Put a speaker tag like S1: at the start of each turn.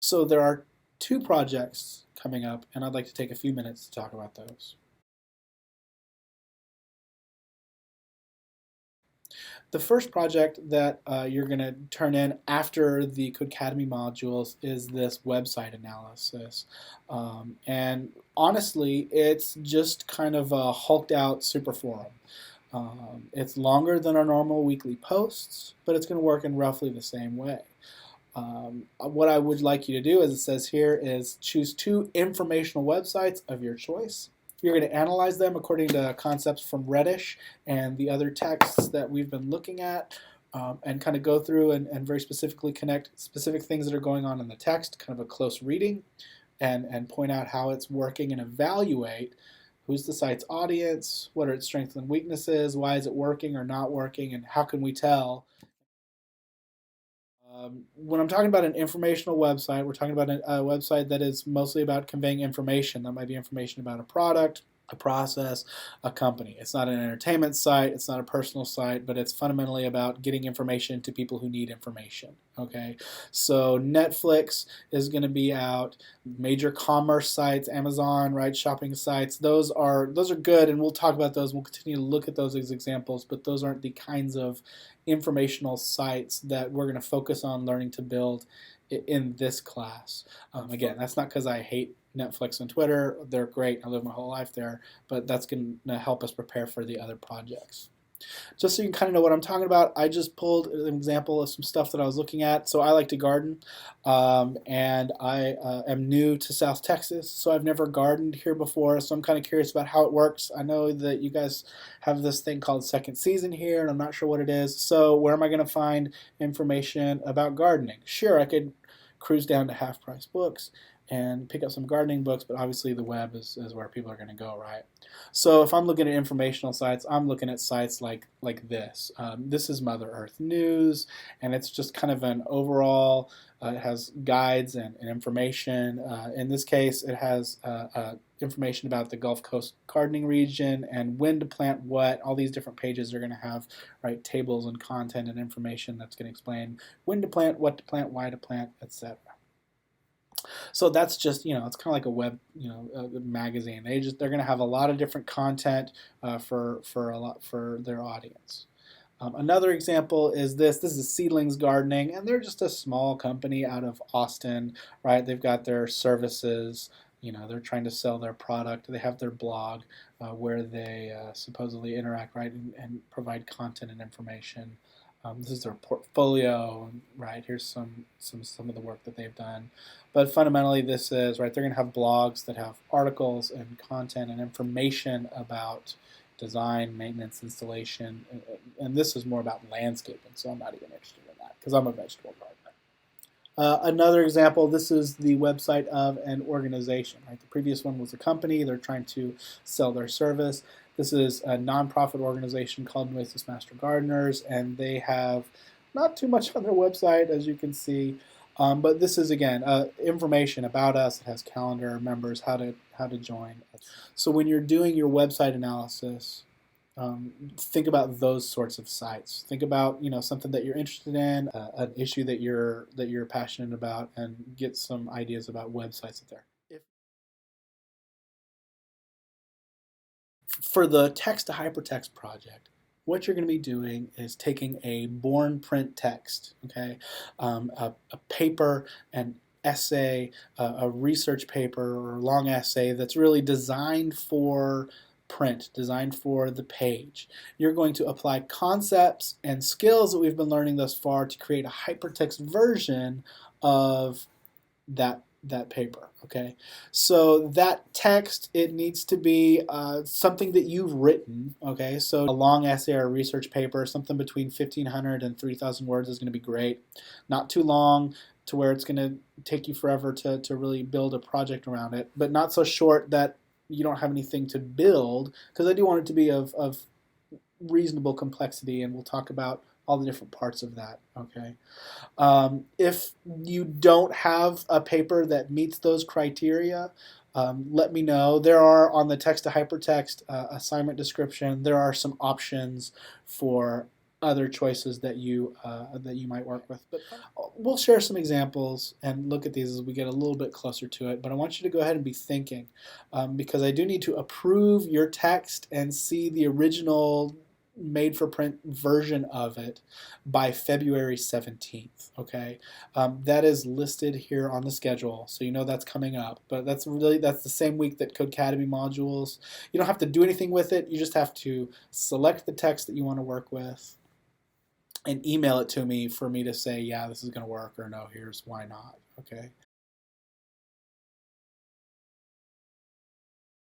S1: So there are two projects coming up, and I'd like to take a few minutes to talk about those. The first project that you're going to turn in after the Codecademy modules is this website analysis. And honestly, it's just kind of a hulked out super forum. It's longer than our normal weekly posts, but it's going to work in roughly the same way. What I would like you to do, as it says here, is choose two informational websites of your choice. You're going to analyze them according to concepts from Reddish and the other texts that we've been looking at, and kind of go through and very specifically connect specific things that are going on in the text, kind of a close reading, and point out how it's working and evaluate who's the site's audience, what are its strengths and weaknesses, why is it working or not working, and how can we tell. When I'm talking about an informational website, we're talking about a website that is mostly about conveying information. That might be information about a product, a process, a company. It's not an entertainment site, it's not a personal site, but it's fundamentally about getting information to people who need information. Okay, so Netflix is going to be out. Major commerce sites, Amazon, right, shopping sites. Those are good, and we'll talk about those. We'll continue to look at those as examples, but those aren't the kinds of informational sites that we're going to focus on learning to build in this class. Again, that's not because I hate Netflix and Twitter. They're great. I live my whole life there, but that's going to help us prepare for the other projects. Just so you can kind of know what I'm talking about, I just pulled an example of some stuff that I was looking at. So I like to garden, and I am new to South Texas, so I've never gardened here before, so I'm kind of curious about how it works. I know that you guys have this thing called second season here, and I'm not sure what it is. So where am I going to find information about gardening? Sure, I could cruise down to Half Price Books and pick up some gardening books, but obviously the web is where people are going to go, right? So if I'm looking at informational sites, I'm looking at sites like this. This is Mother Earth News, and it's just kind of an overall, it has guides and information. In this case, it has information about the Gulf Coast gardening region and when to plant what. All these different pages are going to have, right, tables and content and information that's going to explain when to plant, what to plant, why to plant, etc. So that's just, it's kind of like a web, a magazine. They're going to have a lot of different content for their audience. Another example is this. This is Seedlings Gardening, and they're just a small company out of Austin, right? They've got their services. They're trying to sell their product. They have their blog where they supposedly interact, right, and provide content and information. This is their portfolio, right? Here's some of the work that they've done. But fundamentally, this is, right, they're going to have blogs that have articles and content and information about design, maintenance, installation, and this is more about landscaping, so I'm not even interested in that because I'm a vegetable gardener. Another example, this is the website of an organization. Right? The previous one was a company. They're trying to sell their service. This is a nonprofit organization called Oasis Master Gardeners, and they have not too much on their website, as you can see. But this is, again, information about us. It has calendar, members, how to join. So when you're doing your website analysis, think about those sorts of sites. Think about something that you're interested in, an issue that you're passionate about, and get some ideas about websites there. For the text-to-hypertext project, what you're going to be doing is taking a born print text, okay, a paper, an essay, a research paper or long essay that's really designed for print, designed for the page. You're going to apply concepts and skills that we've been learning thus far to create a hypertext version of that paper. Okay, so that text, it needs to be something that you've written. Okay, so a long essay or a research paper, something between 1,500 and 3,000 words is going to be great. Not too long to where it's going to take you forever to really build a project around it, but not so short that you don't have anything to build, because I do want it to be of reasonable complexity, and we'll talk about all the different parts of that. Okay. If you don't have a paper that meets those criteria, let me know. There are, on the text-to-hypertext assignment description, there are some options for other choices that you might work with. But we'll share some examples and look at these as we get a little bit closer to it. But I want you to go ahead and be thinking, because I do need to approve your text and see the original made for print version of it by February 17th. Okay, that is listed here on the schedule, so you know that's coming up. But that's the same week that Codecademy modules. You don't have to do anything with it. You just have to select the text that you want to work with and email it to me for me to say, yeah, this is going to work, or no, here's why not. Okay.